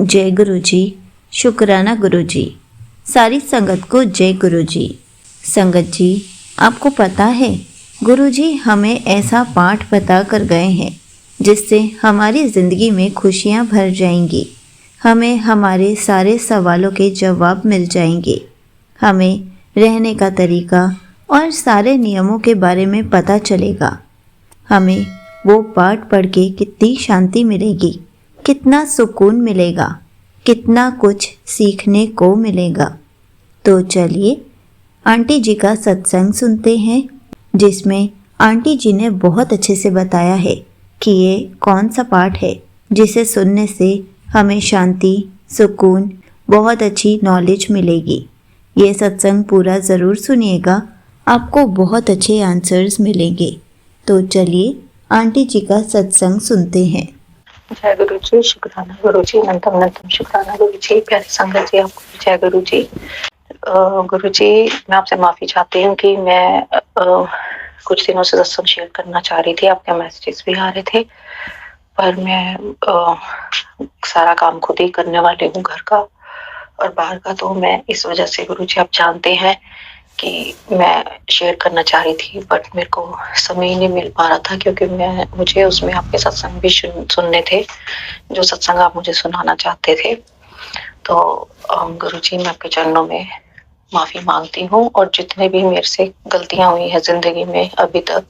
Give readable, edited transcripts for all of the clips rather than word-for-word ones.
जय गुरु जी। शुक्राना गुरु जी। सारी संगत को जय गुरु जी। संगत जी, आपको पता है गुरु जी हमें ऐसा पाठ बता कर गए हैं जिससे हमारी ज़िंदगी में खुशियाँ भर जाएंगी। हमें हमारे सारे सवालों के जवाब मिल जाएंगे। हमें रहने का तरीका और सारे नियमों के बारे में पता चलेगा। हमें वो पाठ पढ़ के कितनी शांति मिलेगी, कितना सुकून मिलेगा, कितना कुछ सीखने को मिलेगा। तो चलिए आंटी जी का सत्संग सुनते हैं, जिसमें आंटी जी ने बहुत अच्छे से बताया है कि ये कौन सा पाठ है जिसे सुनने से हमें शांति, सुकून, बहुत अच्छी नॉलेज मिलेगी। ये सत्संग पूरा ज़रूर सुनिएगा, आपको बहुत अच्छे आंसर्स मिलेंगे। तो चलिए आंटी जी का सत्संग सुनते हैं। जय गुरु जी। शुक्राना गुरु जी। अनंतम अनंतम शुक्राना गुरु जी। प्यारे संगत जी, आपको जय गुरु जी। गुरु जी, मैं आपसे माफी चाहती हूँ कि मैं कुछ दिनों से सत्संग शेयर करना चाह रही थी। आपके मैसेजेस भी आ रहे थे, पर मैं सारा काम खुद ही करने वाली हूँ, घर का और बाहर का। तो मैं इस वजह से गुरु जी, आप जानते हैं कि मैं शेयर करना चाह रही थी, बट मेरे को समय ही नहीं मिल पा रहा था, क्योंकि मुझे उसमें आपके सत्संग भी सुनने थे, जो सत्संग आप मुझे सुनाना चाहते थे। तो गुरु जी, मैं आपके चरणों में माफी मांगती हूँ, और जितने भी मेरे से गलतियां हुई हैं जिंदगी में अभी तक,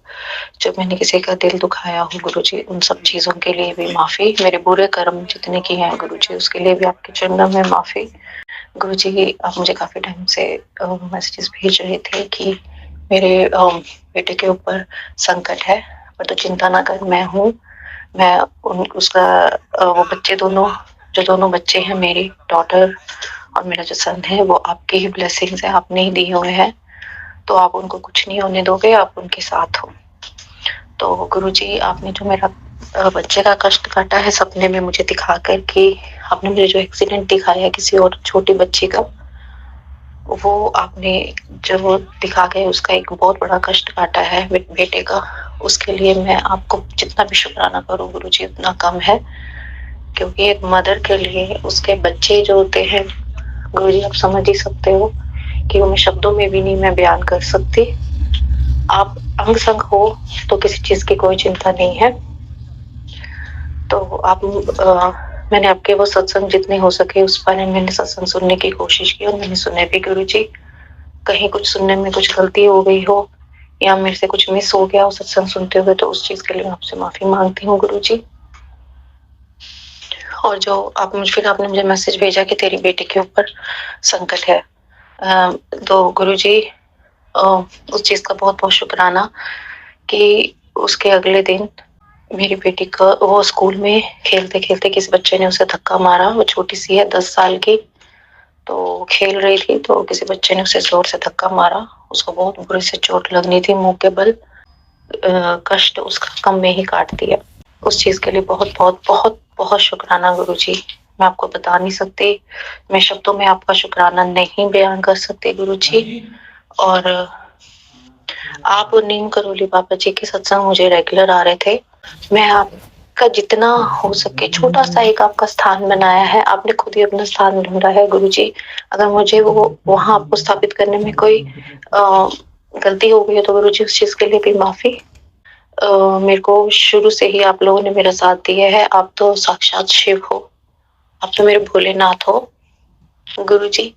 जो मैंने किसी का दिल दुखाया हो गुरु जी, उन सब चीजों के लिए भी माफी। मेरे बुरे कर्म जितने किए हैं गुरु जी, उसके लिए भी आपके चरणों में माफी। गुरु जी, आप मुझे काफी टाइम से मैसेजेस भेज रहे थे कि मेरे बेटे के ऊपर संकट है, पर तो चिंता ना कर, मैं हूँ। मैं उसका वो बच्चे दोनों बच्चे हैं, मेरी डॉटर और मेरा जो सन है, वो आपके ही ब्लेसिंग्स है, आपने ही दिए हुए हैं। तो आप उनको कुछ नहीं होने दोगे, आप उनके साथ हो। तो गुरुजी, आपने जो मेरा बच्चे का कष्ट काटा है सपने में मुझे दिखा कर, कि आपने मुझे जो एक्सीडेंट दिखाया है किसी और छोटी बच्ची का, वो आपने जो दिखा गए, उसका एक बहुत बड़ा कष्ट काटा है बेटे का। उसके लिए मैं आपको जितना भी शुक्राना करूं गुरुजी, उतना कम है। क्योंकि एक मदर के लिए उसके बच्चे जो होते हैं गुरुजी, आप समझ ही सकते हो कि उन्हें शब्दों में भी नहीं मैं बयान कर सकती। आप अंग संग हो तो किसी चीज की कोई चिंता नहीं है। तो आप मैंने आपके वो सत्संग जितने हो सके उस बारे में मैंने सत्संग सुनने की कोशिश की, और मैंने सुने भी गुरुजी। कहीं कुछ सुनने में कुछ गलती हो गई हो या मेरे से कुछ मिस हो गया हो सत्संग सुनते हुए, तो उस चीज के लिए मैं आपसे माफी मांगती हूँ गुरुजी। और जो आपने मुझे मैसेज भेजा कि तेरी बेटी के ऊपर संकट है, तो गुरुजी उस चीज का बहुत बहुत शुक्राना कि उसके अगले दिन मेरी बेटी का वो स्कूल में खेलते खेलते किसी बच्चे ने उसे धक्का मारा। वो छोटी सी है, 10 साल की, तो खेल रही थी, तो किसी बच्चे ने उसे जोर से धक्का मारा। उसको बहुत बुरी से चोट लगनी थी, मुंह के बल। कष्ट उसका कम में ही काट दिया। उस चीज के लिए बहुत बहुत बहुत बहुत शुक्राना गुरुजी। मैं आपको बता नहीं सकती, मैं शब्दों में आपका शुक्राना नहीं बयान कर सकती गुरुजी। और आप नीम करोली बाबा जी के सत्संग मुझे रेगुलर आ रहे थे। मैं आपका जितना हो सके छोटा सा एक आपका स्थान बनाया है, आपने खुद ही अपना स्थान ढूंढा है गुरुजी। अगर मुझे वो वहां आपको स्थापित करने में कोई गलती हो गई है तो गुरुजी उस चीज के लिए भी माफी। मेरे को शुरू से ही आप लोगों ने मेरा साथ दिया है। आप तो साक्षात शिव हो, आप तो मेरे भोलेनाथ हो गुरुजी।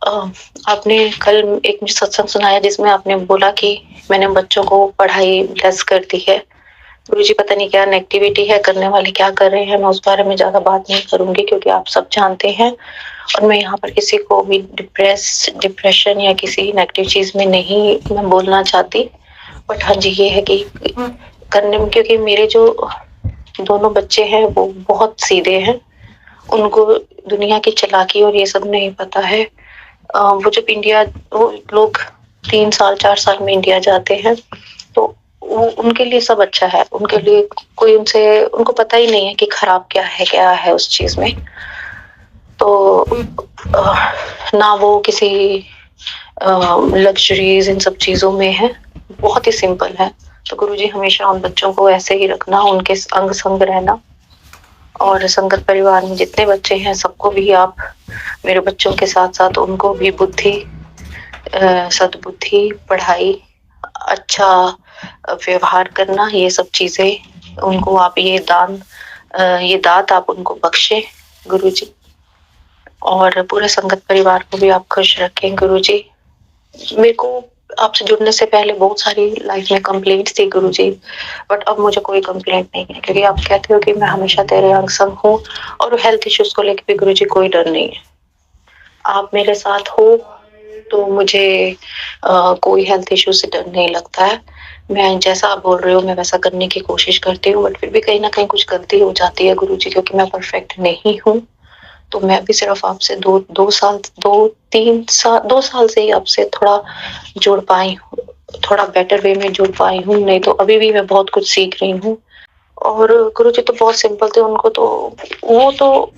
आपने कल एक मुझे सत्संग सुनाया जिसमें आपने बोला कि मैंने बच्चों को पढ़ाई ब्लेस कर दी है। गुरुजी, पता नहीं क्या नेगेटिविटी है, करने वाले क्या कर रहे हैं, मैं उस बारे में ज्यादा बात नहीं करूंगी, क्योंकि आप सब जानते हैं। और मैं यहाँ पर किसी को भी डिप्रेशन या किसी नेगेटिव चीज में नहीं मैं बोलना चाहती। बट हाँ जी, ये है कि करने में, क्योंकि मेरे जो दोनों बच्चे हैं वो बहुत सीधे हैं, उनको दुनिया की चालाकी और ये सब नहीं पता है। वो जब वो लोग 3 साल 4 साल में इंडिया जाते हैं, तो वो उनके लिए सब अच्छा है, उनके लिए कोई उनको पता ही नहीं है कि खराब क्या है उस चीज में। तो ना वो किसी लग्जरीज इन सब चीजों में है, बहुत ही सिंपल है। तो गुरुजी, हमेशा उन बच्चों को ऐसे ही रखना, उनके अंग संग रहना, और संगत परिवार में जितने बच्चे हैं सबको भी आप मेरे बच्चों के साथ-साथ उनको भी बुद्धि, सद्बुद्धि, पढ़ाई, अच्छा व्यवहार करना, ये सब चीज़ें उनको आप ये दात आप उनको बख्शे गुरुजी। और पूरे संगत परिवार को भी आप खुश रखें गुरुजी। मेरे को आपसे जुड़ने से पहले बहुत सारी लाइफ में कंप्लेंट्स थी गुरुजी, बट अब मुझे कोई कंप्लेंट नहीं है, क्योंकि आप कहते हो कि मैं हमेशा तेरे अंग संग हूँ, और हेल्थ इश्यूज को लेकर भी गुरुजी कोई डर नहीं है। आप मेरे साथ हो तो मुझे कोई हेल्थ इश्यू से डर नहीं लगता है। मैं जैसा आप बोल रहे हो मैं वैसा करने की कोशिश करती हूँ, बट फिर भी कहीं न कहीं कुछ गलती हो जाती है गुरुजी, क्योंकि मैं परफेक्ट नहीं हूँ। तो मैं भी सिर्फ आपसे 2 साल से ही आपसे थोड़ा जुड़ पाई हूँ, थोड़ा बेटर वे में जुड़ पाई हूँ, नहीं तो अभी भी मैं बहुत कुछ सीख रही हूँ। और गुरुजी तो बहुत सिंपल थे, उनको तो वो तो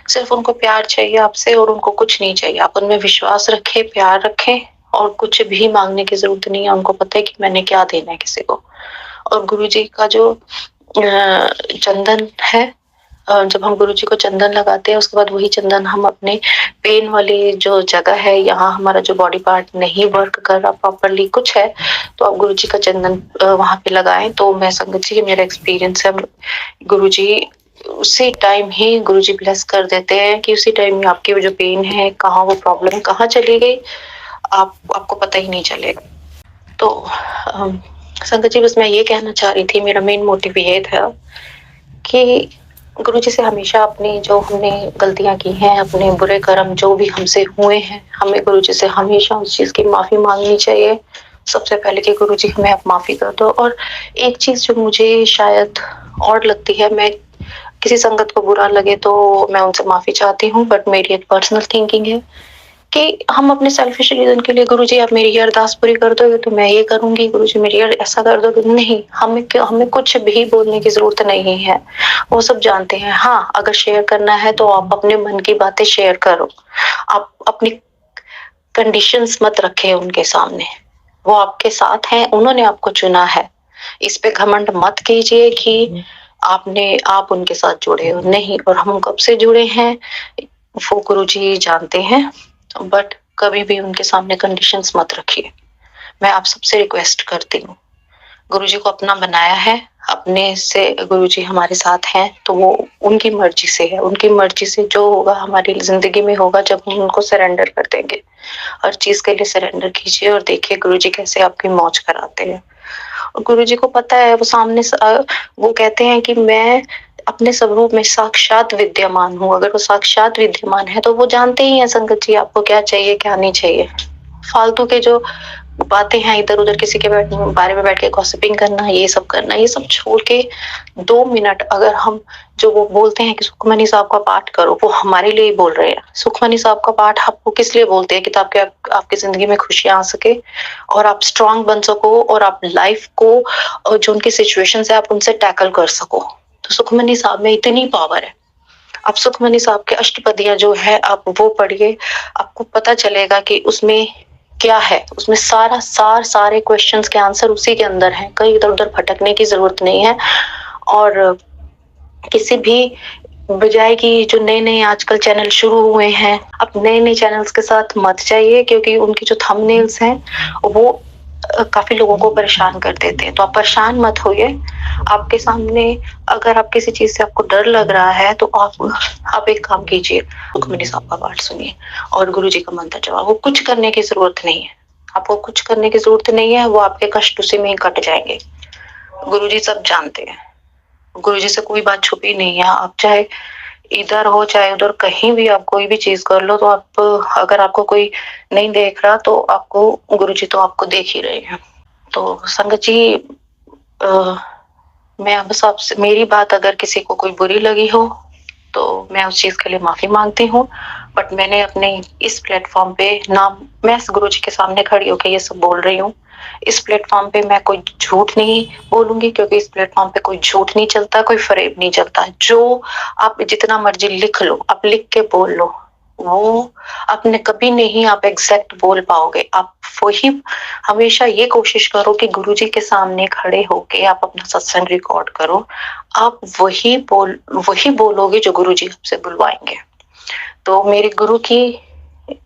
सिर्फ उनको प्यार चाहिए आपसे, और उनको कुछ नहीं चाहिए। आप उनमें विश्वास रखें, प्यार रखें, और कुछ भी माँगने की ज़रूरत नहीं है। उनको पता है कि मैंने क्या देना है किसी को। और गुरुजी का जो चंदन है, जब हम गुरुजी को चंदन लगाते हैं, उसके बाद वही चंदन हम अपने पेन वाली जो जगह है, यहाँ हमारा जो बॉडी पार्ट नहीं वर्क कर रहा प्रॉपर्ली कुछ है, तो आप गुरुजी का चंदन वहाँ पे लगाएँ। तो मैं संगत जी, मेरा एक्सपीरियंस है, गुरुजी उसी टाइम ही गुरुजी ब्लेस कर देते हैं कि उसी टाइम में आपकी वो जो पेन है, कहाँ वो प्रॉब्लम कहाँ चली गई, आपको पता ही नहीं चलेगा। तो संगत जी, बस मैं ये कहना चाह रही थी, मेरा मेन मोटिव ये था कि गुरुजी से हमेशा अपनी जो हमने गलतियाँ की हैं, अपने बुरे कर्म जो भी हमसे हुए हैं, हमें गुरुजी से हमेशा उस चीज़ की माफ़ी माँगनी चाहिए। सबसे पहले कि गुरुजी हमें आप माफ़ी कर दो। और एक चीज़ जो मुझे शायद और लगती है, मैं किसी संगत को बुरा लगे तो मैं उनसे माफ़ी चाहती हूँ, बट मेरी एक पर्सनल थिंकिंग है कि हम अपने सेल्फिश रीज़न के लिए गुरुजी आप मेरी ये अरदास पूरी कर दोगे तो मैं ये करूँगी, गुरुजी मेरी ये ऐसा कर दोगे, नहीं, हमें कुछ भी बोलने की ज़रूरत नहीं है। वो सब जानते हैं। हाँ, अगर शेयर करना है तो आप अपने मन की बातें शेयर करो। आप अपनी कंडीशंस मत रखें उनके सामने। वो आपके साथ हैं, उन्होंने आपको चुना है। इस पे घमंड मत कीजिए कि आप उनके साथ जुड़े हो, नहीं। और हम कब से जुड़े हैं वो गुरुजी जानते हैं, बट कभी भी उनके सामने कंडीशंस मत रखिए। मैं आप सबसे रिक्वेस्ट करती हूँ, गुरुजी को अपना बनाया है, अपने से गुरुजी हमारे साथ हैं, तो वो उनकी मर्जी से है। उनकी मर्जी से जो होगा हमारी ज़िंदगी में होगा, जब हम उनको सरेंडर कर देंगे। हर चीज़ के लिए सरेंडर कीजिए और देखिए गुरुजी कैसे आपकी मौज कराते हैं। और गुरुजी को पता है, वो कहते हैं कि मैं अपने स्वरूप में साक्षात विद्यमान हूँ। अगर वो साक्षात विद्यमान है तो वो जानते ही हैं संगत जी आपको क्या चाहिए, क्या नहीं चाहिए। फालतू के जो बातें हैं, इधर-उधर किसी के बारे में बैठ के गॉसिपिंग करना, ये सब करना, ये सब छोड़ के 2 मिनट अगर हम जो वो बोलते हैं कि सुखमनी साहब का पाठ करो, वो हमारे लिए ही बोल रहे हैं। सुखमनी साहब का पाठ आपको किस लिए बोलते हैं कि ताकि आपकी ज़िंदगी में खुशियाँ आ सके और आप स्ट्रॉन्ग बन सको, और आप लाइफ को और जो उनकी सिचुएशंस है आप उनसे टैकल कर सको। तो सुखमनी साहब में इतनी पावर है। आप सुखमनी साहब के अष्टपदियाँ जो है आप वो पढ़िए, आपको पता चलेगा कि उसमें क्या है। उसमें सारे क्वेश्चंस के आंसर उसी के अंदर हैं, कहीं इधर-उधर भटकने की ज़रूरत नहीं है। और किसी भी बजाय कि जो नए-नए आजकल चैनल शुरू हुए हैं, आप नए-नए चैनल्स के साथ मत जाइए, क्योंकि उनके जो थंबनेल्स हैं वो काफ़ी लोगों को परेशान कर देते हैं। तो आप परेशान मत होइए। आपके सामने अगर आप किसी चीज़ से आपको डर लग रहा है तो आप एक काम कीजिए, सुखमनी साहब का पाठ सुनिए और गुरुजी का मंत्र जपो। वो कुछ करने की ज़रूरत नहीं है। आपको कुछ करने की ज़रूरत नहीं है, वो आपके कष्ट उसी में ही कट जाएँगे। गुरुजी सब जानते हैं। गुरुजी से कोई बात छुपी नहीं है। आप चाहे इधर हो चाहे उधर, कहीं भी आप कोई भी चीज़ कर लो, तो अगर आपको कोई नहीं देख रहा तो आपको गुरुजी तो आपको देख ही रहे हैं। तो संगत जी, मैं बस आपसे, मेरी बात अगर किसी को कोई बुरी लगी हो तो मैं उस चीज़ के लिए माफ़ी माँगती हूँ। बट मैंने अपने इस प्लेटफ़ॉर्म पे मैं गुरुजी के सामने खड़ी होके ये सब बोल रही हूँ। इस प्लेटफ़ॉर्म पे मैं कोई झूठ नहीं बोलूँगी, क्योंकि इस प्लेटफ़ॉर्म पे कोई झूठ नहीं चलता, कोई फ़रेब नहीं चलता। जो आप जितना मर्ज़ी लिख लो, आप लिख के बोल लो। वो आपने कभी नहीं आप एग्जैक्ट बोल पाओगे। आप वही हमेशा ये कोशिश करो कि गुरुजी के सामने खड़े होके आप अपना सत्संग रिकॉर्ड करो। आप वही बोलोगे जो गुरुजी आपसे बुलवाएँगे। तो मेरे गुरु की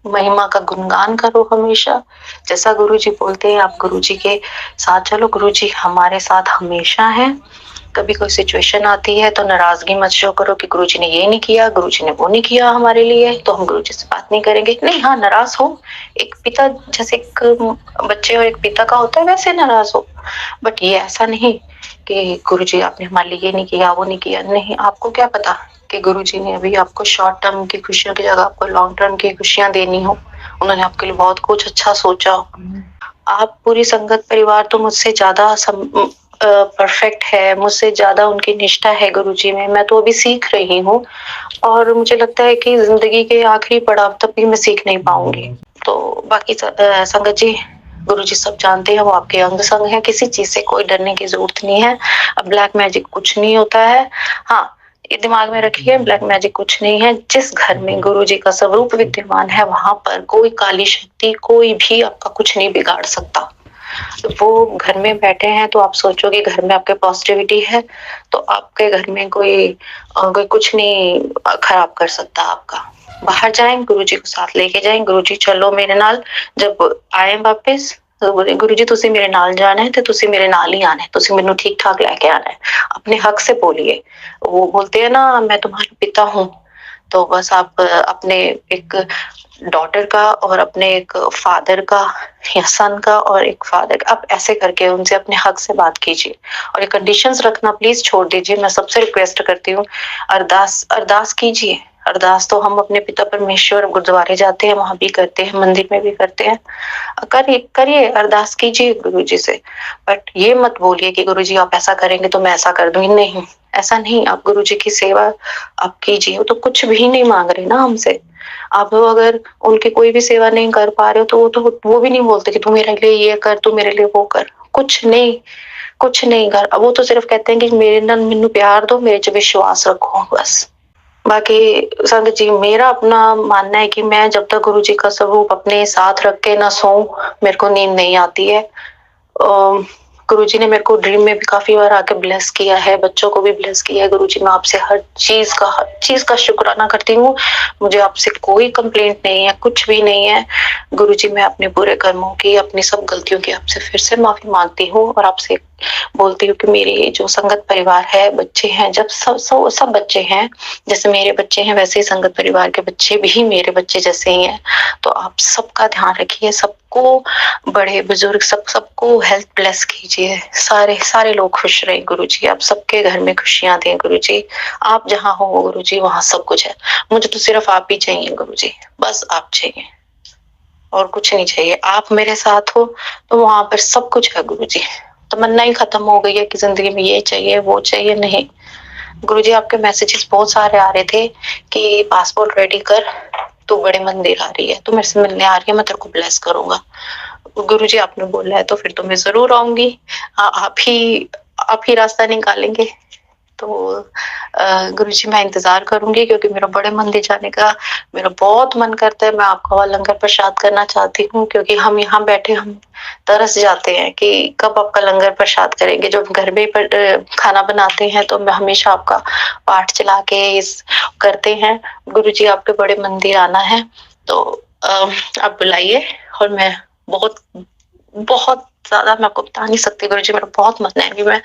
महिमा का गुणगान करो हमेशा। जैसा गुरुजी बोलते हैं आप गुरुजी के साथ चलो, गुरुजी हमारे साथ हमेशा हैं। कभी कोई सिचुएशन आती है तो नाराज़गी मत शो करो कि गुरुजी ने ये नहीं किया, गुरुजी ने वो नहीं किया हमारे लिए, तो हम गुरुजी से बात नहीं करेंगे। नहीं, हाँ, नाराज़ हो, एक पिता जैसे एक बच्चे और एक पिता का होता है वैसे नाराज़ हो। बट ये ऐसा नहीं कि गुरुजी आपने हमारे लिए ये नहीं किया, वो नहीं किया। नहीं, आपको क्या पता कि गुरुजी ने अभी आपको शॉर्ट टर्म की खुशियों की जगह आपको लॉन्ग टर्म की खुशियाँ देनी हो। उन्होंने आपके लिए बहुत कुछ अच्छा सोचा हो। आप पूरी संगत परिवार तो मुझसे ज़्यादा परफेक्ट है, मुझसे ज़्यादा उनकी निष्ठा है गुरुजी में। मैं तो अभी सीख रही हूँ और मुझे लगता है कि ज़िंदगी के आखिरी पड़ाव तक भी मैं सीख नहीं पाऊँगी। तो बाकी संगत जी, गुरुजी सब जानते हैं, वो आपके अंग-संग हैं, किसी चीज़ से कोई डरने की ज़रूरत नहीं है। अब ब्लैक मैजिक कुछ नहीं होता है। हाँ, ये दिमाग में रखिए, ब्लैक मैजिक कुछ नहीं है। जिस घर में गुरुजी का स्वरूप विद्यमान है, वहाँ पर कोई काली शक्ति, कोई भी आपका कुछ नहीं बिगाड़ सकता। वो घर में बैठे हैं तो आप सोचोगे घर में आपके पॉजिटिविटी है, तो आपके घर में कोई कुछ नहीं खराब कर सकता आपका। बाहर जाएँ, गुरुजी को साथ लेके जाएँ, गुरुजी चलो मेरे नाल। जब आए वापस तो बोले गुरुजी तुसी मेरे नाल जाना है ते तुसी मेरे नाल ही आना है, तुसी मैनू ठीक-ठाक लेके आना है। अपने हक से बोलिए। वो बोलते हैं ना मैं तुम्हारा पिता हूँ, तो बस आप अपने एक डॉटर का और अपने एक फादर का या सन का और एक फादर का आप ऐसे करके उनसे अपने हक से बात कीजिए और ये कंडीशंस रखना प्लीज छोड़ दीजिए। मैं सबसे रिक्वेस्ट करती हूँ, अरदास अरदास कीजिए। अरदास तो हम अपने पिता परमेश्वर गुरुद्वारे जाते हैं, वहां भी करते हैं, मंदिर में भी करते हैं। करिए करिए, अरदास कीजिए गुरु जी से। बट ये मत बोलिए कि गुरु जी आप ऐसा करेंगे तो मैं ऐसा कर दूंगी। नहीं, ऐसा नहीं। आप गुरु जी की सेवा आप कीजिए। वो तो कुछ भी नहीं मांग रहे ना हमसे। आप अगर उनकी कोई भी सेवा नहीं कर पा रहे हो तो वो भी नहीं बोलते कि तू मेरे लिए ये कर, तू मेरे लिए वो कर। कुछ नहीं, कुछ नहीं कर। अब वो तो सिर्फ कहते हैं कि मेरे नाल मैनू प्यार दो, मेरे च विश्वास रखो, बस। बाकी संगत जी, मेरा अपना मानना है कि मैं जब तक गुरु जी का स्वरूप अपने साथ रख के ना सोऊं, मेरे को नींद नहीं आती है। गुरुजी ने मेरे को ड्रीम में भी काफ़ी बार आके ब्लेस किया है, बच्चों को भी ब्लेस किया है। गुरुजी, मैं आपसे हर चीज़ का शुक्राना करती हूँ। मुझे आपसे कोई कंप्लेंट नहीं है, कुछ भी नहीं है। गुरुजी, मैं अपने बुरे कर्मों की, अपनी सब गलतियों की आपसे फिर से माफ़ी माँगती हूँ और आपसे बोलती हूँ कि मेरी जो संगत परिवार है, बच्चे हैं, जब सब बच्चे हैं, जैसे मेरे बच्चे हैं वैसे ही संगत परिवार के बच्चे भी मेरे बच्चे जैसे ही हैं। तो आप सबका ध्यान रखिए, सबको, बड़े बुजुर्ग सबको हेल्थ ब्लेस कीजिए। सारे लोग खुश रहे गुरुजी। आप सबके घर में खुशियाँ दें गुरुजी। आप जहाँ हो गुरुजी वहाँ सब कुछ है। मुझे तो सिर्फ आप ही चाहिए गुरुजी, बस आप चाहिए और कुछ नहीं चाहिए। आप मेरे साथ हो तो वहाँ पर सब कुछ है गुरुजी। तमन्ना ही खत्म हो गई है कि जिंदगी में ये चाहिए वो चाहिए। नहीं गुरुजी, आपके मैसेजेस बहुत सारे आ रहे थे कि पासपोर्ट रेडी कर, तू बड़े मंदिर आ रही है, तू मेरे से मिलने आ रही है, मैं तेरे को ब्लेस करूंगा। गुरुजी आपने बोला है तो फिर तो मैं जरूर आऊंगी। आप ही रास्ता निकालेंगे। तो गुरुजी, मैं इंतजार करूंगी क्योंकि मेरा बड़े मंदिर जाने का मेरा बहुत मन करता है। मैं आपका वहाँ लंगर प्रसाद करना चाहती हूँ क्योंकि हम यहाँ बैठे हम तरस जाते हैं कि कब आपका लंगर प्रसाद करेंगे। जो घर में खाना बनाते हैं तो मैं हमेशा आपका पाठ चला के इस करते हैं। गुरुजी, आपके बड़े मंदिर आना है तो आप बुलाइए और मैं बहुत बहुत ज़्यादा मैं आपको बता नहीं सकती गुरुजी, मेरा बहुत मन है कि मैं,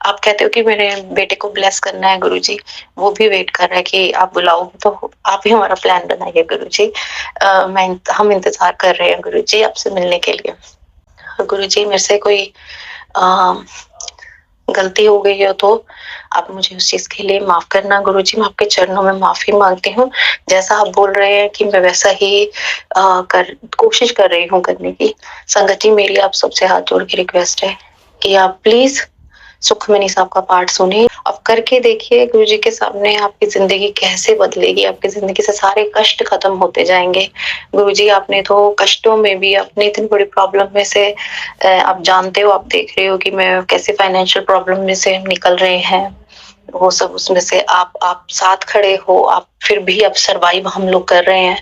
आप कहते हो कि मेरे बेटे को ब्लेस करना है गुरुजी, वो भी वेट कर रहा है कि आप बुलाओगे तो आप ही हमारा प्लान बनाइए गुरुजी। हम इंतज़ार कर रहे हैं गुरुजी आपसे मिलने के लिए। गुरुजी, मेरे से कोई अ, गलती हो गई हो तो आप मुझे उस चीज़ के लिए माफ़ करना गुरुजी। मैं आपके चरणों में माफ़ी माँगती हूँ। जैसा आप बोल रहे हैं कि मैं वैसा ही कोशिश कर रही हूँ करने की। संगत जी, मेरी आप सबसे हाथ जोड़ के रिक्वेस्ट है कि आप प्लीज़ सुखमनी साहब का पाठ सुनिए। आप करके देखिए गुरुजी के सामने, आपकी ज़िंदगी कैसे बदलेगी, आपकी ज़िंदगी से सारे कष्ट खत्म होते जाएँगे। गुरुजी, आपने तो कष्टों में भी, अपनी इतनी बड़ी प्रॉब्लम में से आप जानते हो, आप देख रहे हो कि मैं कैसे फाइनेंशियल प्रॉब्लम में से निकल रहे हैं। वो सब उसमें से आप साथ खड़े हो, आप फिर भी अब सर्वाइव हम लोग कर रहे हैं,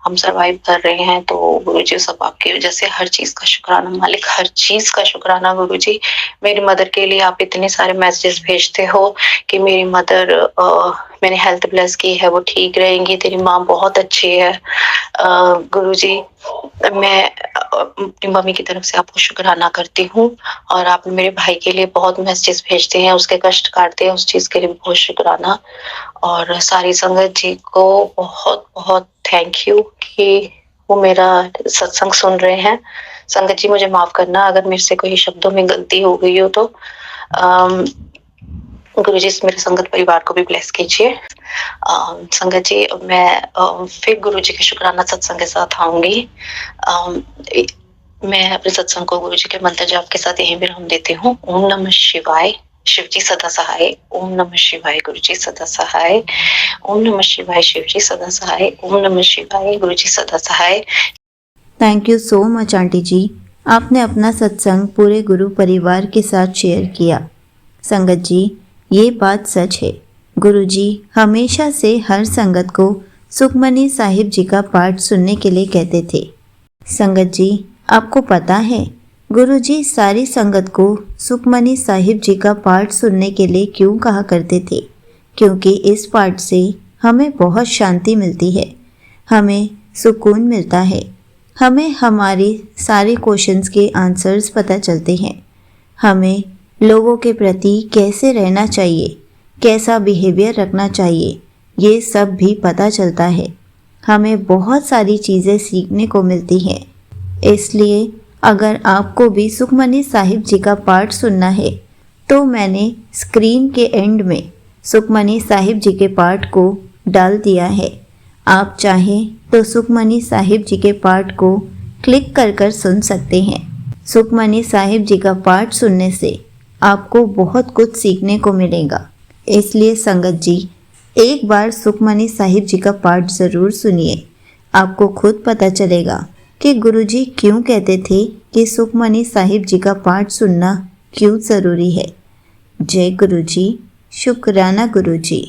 हम सर्वाइव कर रहे हैं, तो गुरुजी सब आपकी वजह से, हर चीज़ का शुक्राना मालिक, हर चीज़ का शुक्राना गुरुजी। मेरी मदर के लिए आप इतने सारे मैसेजेस भेजते हो कि मेरी मदर मैंने हेल्थ ब्लेस की है, वो ठीक रहेंगी, तेरी माँ बहुत अच्छी है। गुरुजी मैं अपनी मम्मी की तरफ से आपको शुक्राना करती हूँ, और आप मेरे भाई के लिए बहुत मैसेजेस भेजते हैं, उसके कष्ट काटते हैं, उस चीज़ के लिए भी बहुत शुक्राना। और सारी संगत जी को बहुत-बहुत थैंक यू कि वो मेरा सत्संग सुन रहे हैं। संगत जी मुझे माफ़ करना अगर मेरे से कोई शब्दों में गलती हो गई हो तो। अम, गुरुजी मेरे संगत परिवार को भी ब्लेस कीजिए। संगत जी मैं फिर गुरुजी के शुक्राना सत्संग के साथ आऊँगी। अम, इ मैं अपने सत्संग को गुरुजी के मंत्र जाप के साथ यहीं विराम देती हूँ। ओम नमः शिवाय, शिव जी सदा सहाय। ओम नमः शिवाय, गुरुजी सदा सहाय। ओम नमः शिवाय, शिव जी सदा सहाय। ओम नमः शिवाय, गुरुजी सदा सहाय। Thank you so much aunty ji, आपने अपना सत्संग पूरे गुरु परिवार के साथ शेयर किया। संगत जी, ये बात सच है, गुरु जी हमेशा से हर संगत को सुखमनी साहिब जी का पाठ सुनने के लिए कहते थे। संगत जी, आपको पता है गुरु जी सारी संगत को सुखमनी साहिब जी का पाठ सुनने के लिए क्यों कहा करते थे? क्योंकि इस पाठ से हमें बहुत शांति मिलती है, हमें सुकून मिलता है, हमें हमारे सारे क्वेश्चंस के आंसर्स पता चलते हैं, हमें लोगों के प्रति कैसे रहना चाहिए, कैसा बिहेवियर रखना चाहिए, ये सब भी पता चलता है। हमें बहुत सारी चीज़ें सीखने को मिलती हैं। इसलिए अगर आपको भी सुखमनी साहिब जी का पाठ सुनना है तो मैंने स्क्रीन के एंड में सुखमनी साहिब जी के पाठ को डाल दिया है। आप चाहें तो सुखमनी साहिब जी के पाठ को क्लिक कर कर सुन सकते हैं। सुखमनी साहिब जी का पाठ सुनने से आपको बहुत कुछ सीखने को मिलेगा। इसलिए संगत जी, एक बार सुखमनी साहिब जी का पाठ ज़रूर सुनिए, आपको खुद पता चलेगा कि गुरुजी क्यों कहते थे कि सुखमनी साहिब जी का पाठ सुनना क्यों ज़रूरी है। जय गुरुजी, शुक्राना गुरुजी।